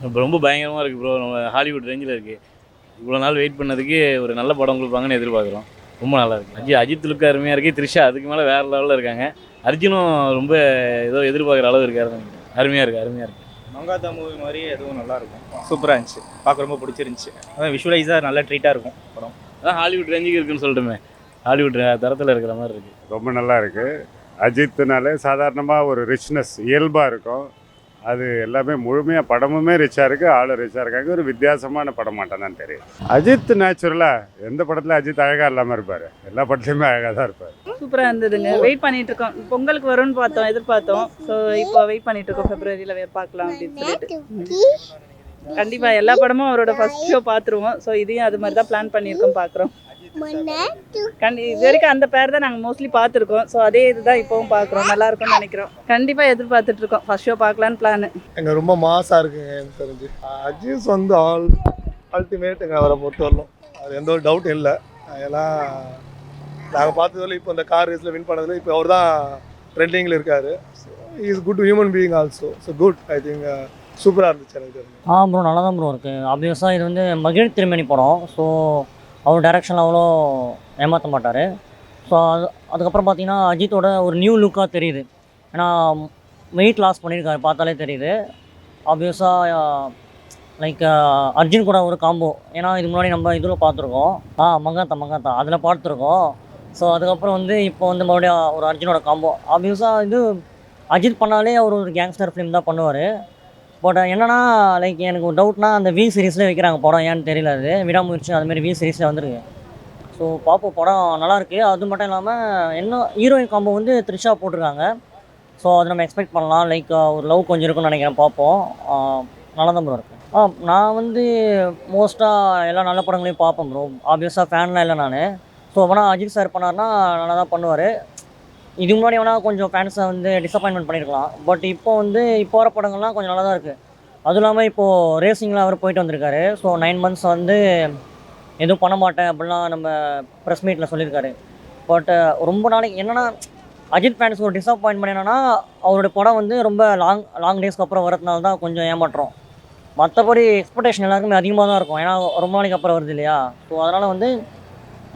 இப்போ ரொம்ப பயங்கரமாக இருக்குது ப்ரோ. நம்ம ஹாலிவுட் ரேஞ்சில் இருக்குது. இவ்வளோ நாள் வெயிட் பண்ணதுக்கு ஒரு நல்ல படம் கொடுப்பாங்கன்னு எதிர்பார்க்குறோம். ரொம்ப நல்லா இருக்குது. அஜித் லுக்கு அருமையாக இருக்குது. த்ரிஷா அதுக்கு மேலே வேறு லெவலில் இருக்காங்க. அர்ஜுனும் ரொம்ப ஏதோ எதிர்பார்க்குற அளவு இருக்காரு. அருமையாக இருக்குது, அருமையாக இருக்குது. மங்காத்தா மூவி மாதிரி எதுவும் நல்லாயிருக்கும், சூப்பராக இருந்துச்சு, பார்க்க ரொம்ப பிடிச்சிருந்துச்சி. அதான் விஷுவலைஸாக நல்ல ட்ரீட்டாக இருக்கும் படம். அதான் ஹாலிவுட் ரேஞ்சுக்கு இருக்குன்னு சொல்லிட்டுமே, ஹாலிவுட் தரத்தில் இருக்கிற மாதிரி இருக்குது. ரொம்ப நல்லா இருக்குது. அஜித்னாலே சாதாரணமாக ஒரு ரிச்னஸ் இயல்பாக இருக்கும். அது எல்லாமே முழுமையாக படமுமே ரிச்சாக இருக்குது, ஆளும் ரிச்சாக இருக்காங்க. ஒரு வித்தியாசமான படம் மாட்டான் தான் தெரியும். அஜித் நேச்சுரலாக எந்த படத்தில் அஜித் அழகாக இல்லாமல் இருப்பார், எல்லா படத்துலையுமே அழகாக தான் இருப்பார். சூப்பராக இருந்ததுங்க. வெயிட் பண்ணிட்டு இருக்கோம். பொங்கலுக்கு வரும்னு பார்த்தோம், எதிர்பார்த்தோம். ஸோ இப்போ வெயிட் பண்ணிட்டு இருக்கோம், ஃபெப்ரவரியில் பார்க்கலாம் அப்படின்னு சொல்லிட்டு. கண்டிப்பாக எல்லா படமும் அவரோட ஃபர்ஸ்ட் ஷோ பார்த்துருவோம். ஸோ இதையும் அது மாதிரி தான் பிளான் பண்ணியிருக்கோம், பார்க்குறோம். இது வரைக்கும் அந்த பேர் தான் நாங்கள் மோஸ்ட்லி பார்த்துருக்கோம். ஸோ அதே இதுதான் இப்போவும் பார்க்குறோம், நல்லா இருக்கும்னு நினைக்கிறோம். கண்டிப்பாக எதிர்பார்த்துட்டு இருக்கோம், ஃபர்ஸ்ட் ஷோ பார்க்கலான்னு பிளான். எங்க ரொம்ப மாசாக இருக்குங்க எனக்கு தெரிஞ்சு. அஜித் வந்து அல்டிமேட்டுங்க, அவரை பொறுத்த வரலாம் அது எந்த ஒரு டவுட்டும் இல்லை. அதெல்லாம் நாங்கள் பார்த்ததில் இப்போ இந்த கார் ரேஸில் வின் பண்ணதில் இப்போ அவர் தான் ட்ரெண்டிங்கில் இருக்கார். So is good human being also. So good, I think சூப்பராக இருந்துச்சு எனக்கு தெரிஞ்சு. ப்ரோ நல்லா தான் ப்ரோ இருக்குது. ஆப்வியஸாக இது வந்து மகிழ் திருமணி படம். ஸோ அவர் டைரக்ஷனில் அவ்வளோ ஏமாற்ற மாட்டார். ஸோ அதுக்கப்புறம் பார்த்தீங்கன்னா அஜித்தோட ஒரு நியூ லுக்காக தெரியுது. ஏன்னா வெயிட் லாஸ் பண்ணியிருக்காரு, பார்த்தாலே தெரியுது. ஆப்வியஸாக லைக் அர்ஜுன் கூட ஒரு காம்போ. ஏன்னா இதுக்கு முன்னாடி நம்ம இதில் பார்த்துருக்கோம், மங்காத்தா அதில் பார்த்துருக்கோம். ஸோ அதுக்கப்புறம் வந்து இப்போ வந்து மறுபடியும் ஒரு அர்ஜுனோட காம்போ. ஆப்வியஸாக இது அஜித் பண்ணாலே அவர் ஒரு கேங்ஸ்டர் ஃபிலிம் தான் பண்ணுவார். பட் என்னன்னா லைக் எனக்கு ஒரு டவுட்னா, அந்த வி சீரீஸில் வைக்கிறாங்க படம், ஏன்னு தெரியல. அது விடாமுயற்சி அதுமாரி வி சீரீஸில் வந்துருக்கு. ஸோ பார்ப்போம், படம் நல்லாயிருக்கு. அது மட்டும் இல்லாமல் இன்னும் ஹீரோயின் காம்போ வந்து த்ரிஷா போட்டிருக்காங்க. ஸோ அது நம்ம எக்ஸ்பெக்ட் பண்ணலாம். லைக் ஒரு லவ் கொஞ்சம் இருக்குன்னு நினைக்கிறேன், பார்ப்போம். நல்லா தான் ப்ரோ இருக்குது. நான் வந்து மோஸ்ட்டாக எல்லா நல்ல படங்களையும் பார்ப்பேன் ப்ரோ. ஆப்வியஸாக ஃபேன்லாம் இல்லை நான். ஸோ வேணால் அஜித் சார் பண்ணார்னா நல்லா தான் பண்ணுவார். இதுக்கு முன்னாடி வேணால் கொஞ்சம் ஃபேன்ஸை வந்து டிசப்பாயின்மெண்ட் பண்ணியிருக்கலாம். பட் இப்போ வந்து இப்போ வர படங்கள்லாம் கொஞ்சம் நல்லா தான் இருக்குது. அதுவும் இல்லாமல் இப்போது ரேசிங்கில் அவர் போயிட்டு வந்திருக்காரு. ஸோ 9 months வந்து எதுவும் பண்ண மாட்டேன் அப்படிலாம் நம்ம ப்ரெஸ் மீட்டில் சொல்லியிருக்காரு. பட் ரொம்ப நாளைக்கு என்னென்னா அஜித் ஃபேன்ஸ் ஒரு டிசப்பாயின்மெண்ட் என்னென்னா, அவருடைய படம் வந்து ரொம்ப லாங் டேஸ்க்கு அப்புறம் வரதுனால தான் கொஞ்சம் ஏமாற்றோம். மற்றபடி எக்ஸ்பெக்டேஷன் எல்லாருக்குமே அதிகமாக தான் இருக்கும், ஏன்னா ரொம்ப நாளைக்கு அப்புறம் வருது இல்லையா. ஸோ அதனால் வந்து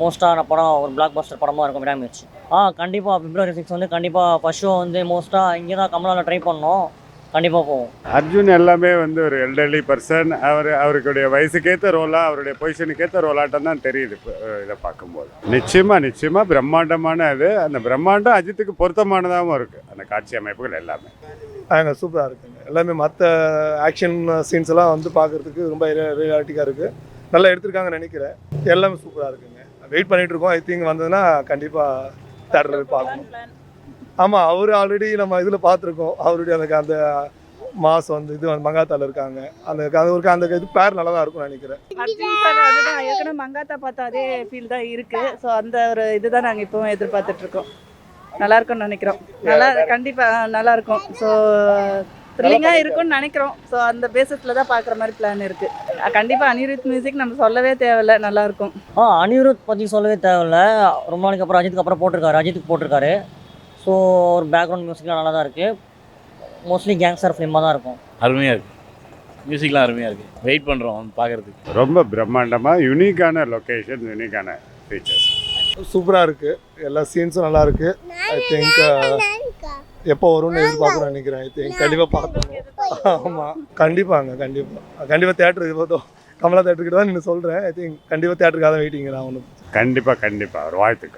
மோஸ்ட்டான படம் ஒரு பிளாக் பஸ்டர் படமாக இருக்கும் விடாமுயற்சி. கண்டிப்பாக February 6 வந்து கண்டிப்பாக ஃபர்ஸ்ட் ஷோ வந்து மோஸ்ட்டாக இங்கே தான் கமலாவில் ட்ரை பண்ணோம். கண்டிப்பாக போவோம். அர்ஜுன் எல்லாமே வந்து ஒரு எல்டர்லி பர்சன். அவருடைய வயசுக்கேற்ற ரோலாக, அவருடைய பொசிஷனுக்கேற்ற ரோலாட்டம் தான் தெரியுது இதை பார்க்கும்போது. நிச்சயமாக பிரம்மாண்டமான இது. அந்த பிரம்மாண்டம் அஜித்துக்கு பொருத்தமானதாகவும் இருக்குது, அந்த காட்சி அமைப்புகள் எல்லாமே. சூப்பராக இருக்குங்க. எல்லாமே மற்ற ஆக்ஷன் சீன்ஸ் எல்லாம் வந்து பார்க்குறதுக்கு ரொம்ப ரியாலிட்டிக்காக இருக்குது. நல்லா எடுத்திருக்காங்கன்னு நினைக்கிறேன். எல்லாமே சூப்பராக இருக்குங்க. வெயிட் பண்ணிகிட்டு இருக்கோம். ஐ திங்க் வந்ததுன்னா கண்டிப்பாக தேட்டரில் போய் பார்க்கணும். ஆமாம், அவர் ஆல்ரெடி நம்ம இதில் பார்த்துருக்கோம். அவருடைய அந்த மாதம் வந்து இது வந்து மங்காத்தாவில் இருக்காங்க. அந்த இது பேர் நல்லா தான் இருக்கும்னு நினைக்கிறேன். அதுதான் ஏற்கனவே மங்காத்தா பார்த்தா அதே ஃபீல் தான் இருக்குது. ஸோ அந்த ஒரு இதுதான் நாங்கள் இப்போவும் எதிர்பார்த்துட்ருக்கோம். நல்லா இருக்கும்னு நினைக்கிறோம். கண்டிப்பாக நல்லாயிருக்கும். ஸோ த்ரில்லிங்காக இருக்கும்னு நினைக்கிறோம். ஸோ அந்த பேசிஸில் தான் பார்க்குற மாதிரி பிளான் இருக்குது. கண்டிப்பாக அனிருத் மியூசிக் நம்ம சொல்லவே தேவையில்லை, நல்லாயிருக்கும். அனிருத் பற்றி சொல்லவே தேவையில்ல. ரொம்ப நாளைக்கு அப்புறம் அஜித்துக்கு அப்புறம் அஜித்துக்கு போட்டிருக்காரு. ஸோ ஒரு பேக்ரவுண்ட் மியூசிக்லாம் நல்லா தான் இருக்குது. மோஸ்ட்லி கேங்ஸ்டர் ஃபிலிமாக தான் இருக்கும். அருமையாக இருக்குது, மியூசிக்லாம் அருமையாக இருக்குது. வெயிட் பண்ணுறோம் பார்க்குறதுக்கு. ரொம்ப பிரம்மாண்டமாக யூனிக்கான லொக்கேஷன், யூனிக்கான ஃபீச்சர்ஸ். சூப்பராக இருக்குது. எல்லா சீன்ஸும் நல்லா இருக்குது. ஐ திங்க் எப்போ வரும்னு எதிர்பார்க்கணும்னு நினைக்கிறேன். ஐ திங்க் கண்டிப்பாக பார்க்கணும். ஆமாம், கண்டிப்பாக தேட்டருக்கு பார்த்தோம். கமலா தேட்டருக்கு தான் நீங்கள் சொல்கிறேன். ஐ திங்க் கண்டிப்பாக தேட்டருக்காக தான் வெயிட்டிங்க. நான் ஒன்று கண்டிப்பாக ஒரு வாழ்த்துக்கள்.